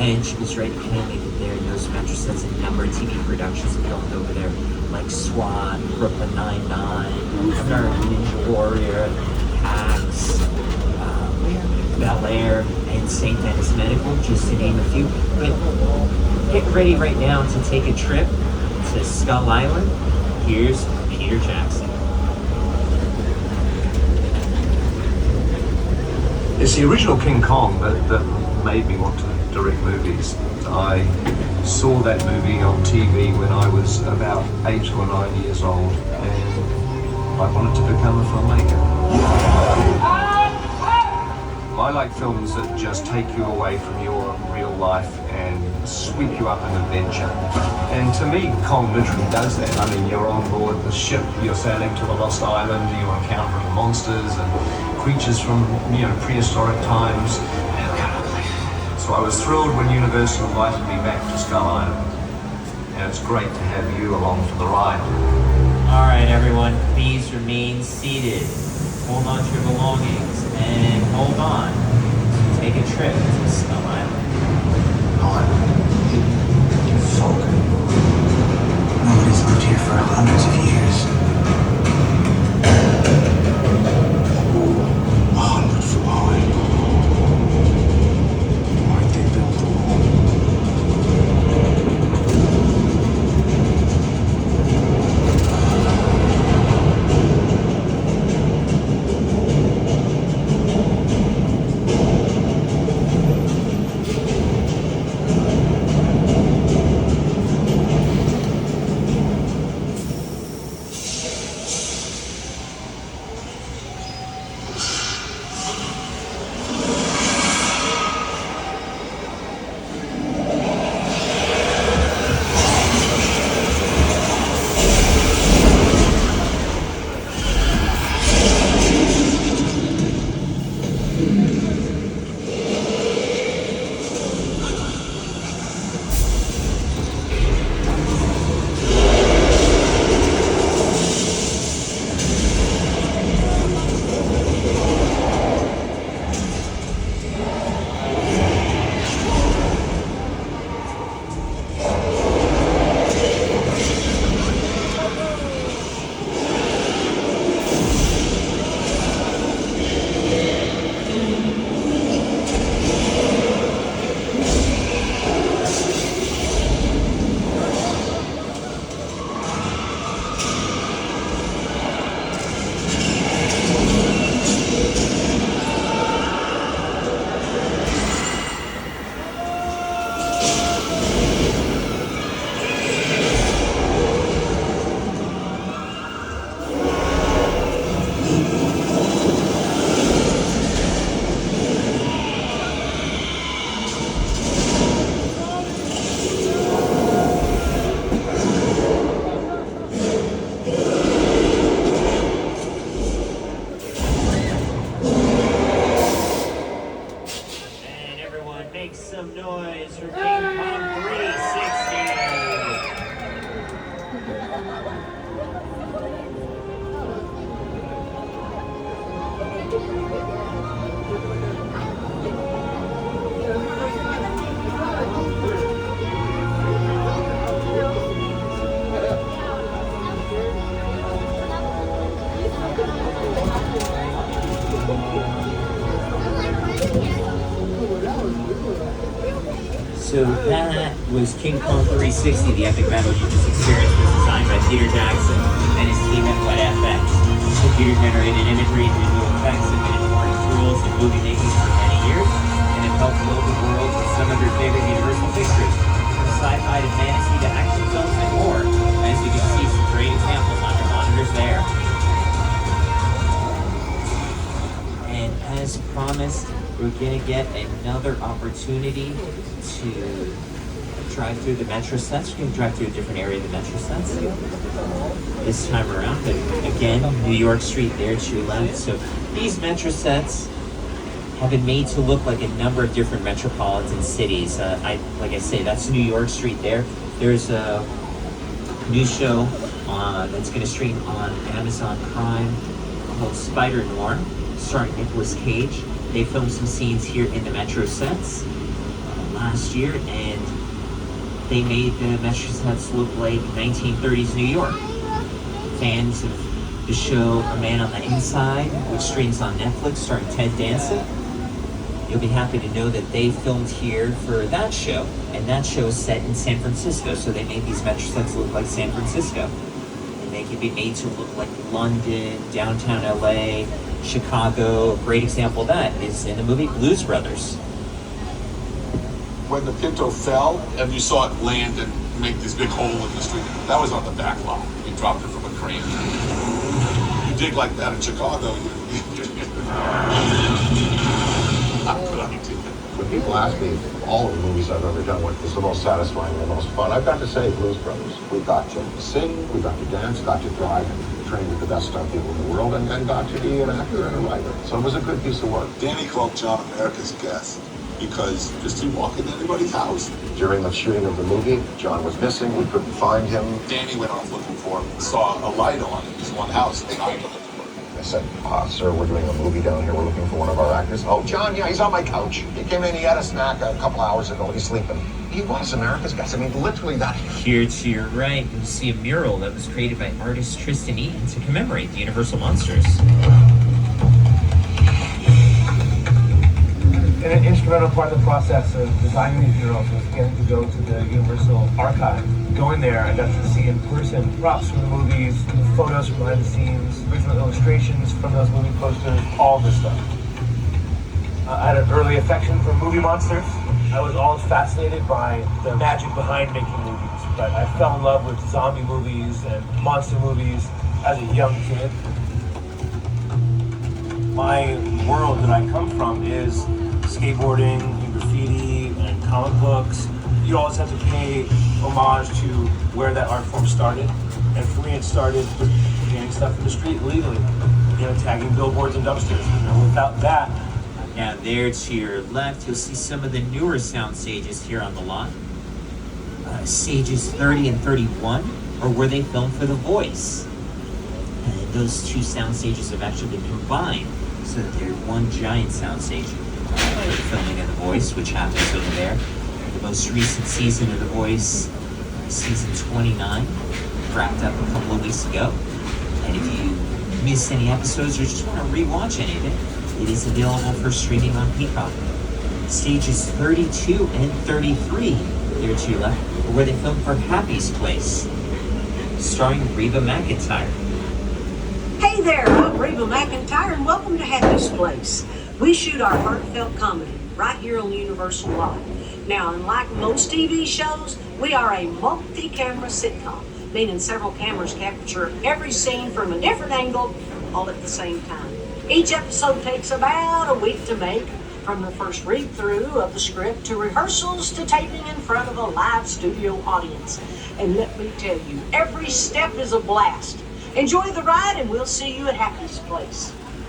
Lynch is right animated there, and those Metro sets a number of TV productions filmed over there, like SWAT, Brooklyn Nine-Nine, American Ninja Warrior, Hacks, Bel Air, and St. Denis Medical, just to name a few. But get ready right now to take a trip to Skull Island. Here's Peter Jackson. It's the original King Kong that made me want to direct movies. I saw that movie on TV when I was about 8 or 9 years old, and I wanted to become a filmmaker. I like films that just take you away from your real life and sweep you up an adventure. And to me, Kong literally does that. I mean, you're on board the ship, you're sailing to the Lost Island, you're encountering monsters and creatures from, prehistoric times. So I was thrilled when Universal invited me back to Skull Island. And it's great to have you along for the ride. All right, everyone, please remain seated. Hold on to your belongings and hold on to take a trip to Skull Island. Folk. Nobody's lived here for hundreds of years. 100 foot high. Why'd they build the wall? Make some noise for King Kong 360. So that was King Kong 360, the epic battle you just experienced, was designed by Peter Jackson and his team at Wet FX. Computer-generated imagery and visual effects have been important tools in movie making for many years and have helped build the world with some of your favorite Universal pictures, from sci-fi to fantasy to action films and more. As you can see, some great examples on your monitors there. And as promised, we're going to get another opportunity to drive through the Metro sets. We're going to drive through a different area of the Metro sets this time around. But again, New York Street there to your left. So these Metro sets have been made to look like a number of different metropolitan cities. Like I say, that's New York Street there. There's a new show that's going to stream on Amazon Prime called Spider Noir, starring Nicolas Cage. They filmed some scenes here in the Metro sets. last year, and they made the Metro sets look like 1930s New York. Fans of the show A Man on the Inside, which streams on Netflix, starring Ted Danson, you'll be happy to know that they filmed here for that show, and that show is set in San Francisco, so they made these Metro sets look like San Francisco. And they can be made to look like London, downtown LA, Chicago. A great example of that is in the movie Blues Brothers. When the Pinto fell and you saw it land and make this big hole in the street, that was on the back lot. You dropped it from a crane. You dig like that in Chicago, When people ask me, all of the movies I've ever done, what is the most satisfying and the most fun, I've got to say Blues Brothers. We got to sing, we got to dance, got to drive, and train with the best stunt people in the world, and got to be an actor and a writer. So it was a good piece of work. Danny called John America's Guest because just he walk into anybody's house. During the shooting of the movie, John was missing, we couldn't find him. Danny went off looking for him, saw a light on in his one house, and knocked on the door. I said, sir, we're doing a movie down here, we're looking for one of our actors. Oh, John, yeah, he's on my couch. He came in, he had a snack a couple hours ago, he's sleeping. He was America's Guest. I mean, literally that. Here to your right, you'll see a mural that was created by artist Tristan Eaton to commemorate the Universal Monsters. An instrumental part of the process of designing these murals was getting to go to the Universal Archive. Going there, I got to see in person props from the movies, photos from behind the scenes, original illustrations from those movie posters, all this stuff. I had an early affection for movie monsters. I was always fascinated by the magic behind making movies, but I fell in love with zombie movies and monster movies as a young kid. My world that I come from is skateboarding and graffiti and comic books. You always have to pay homage to where that art form started. And for me, it started with getting stuff in the street illegally, tagging billboards and dumpsters. Without that. Now there to your left, you'll see some of the newer sound stages here on the lot. Stages 30 and 31 are where they filmed for The Voice. And those two sound stages have actually been combined so that they're one giant sound stage. Filming of The Voice, which happens over there. The most recent season of The Voice, season 29, wrapped up a couple of weeks ago. And if you missed any episodes or just want to rewatch any of it, it is available for streaming on Peacock. Stages 32 and 33, there to your left, are where they filmed for Happy's Place, starring Reba McEntire. Hey there, I'm Reba McEntire, and welcome to Happy's Place. We shoot our heartfelt comedy right here on Universal Lot. Now, unlike most TV shows, we are a multi-camera sitcom, meaning several cameras capture every scene from a different angle all at the same time. Each episode takes about a week to make, from the first read-through of the script to rehearsals to taping in front of a live studio audience. And let me tell you, every step is a blast. Enjoy the ride, and we'll see you at Happy's Place.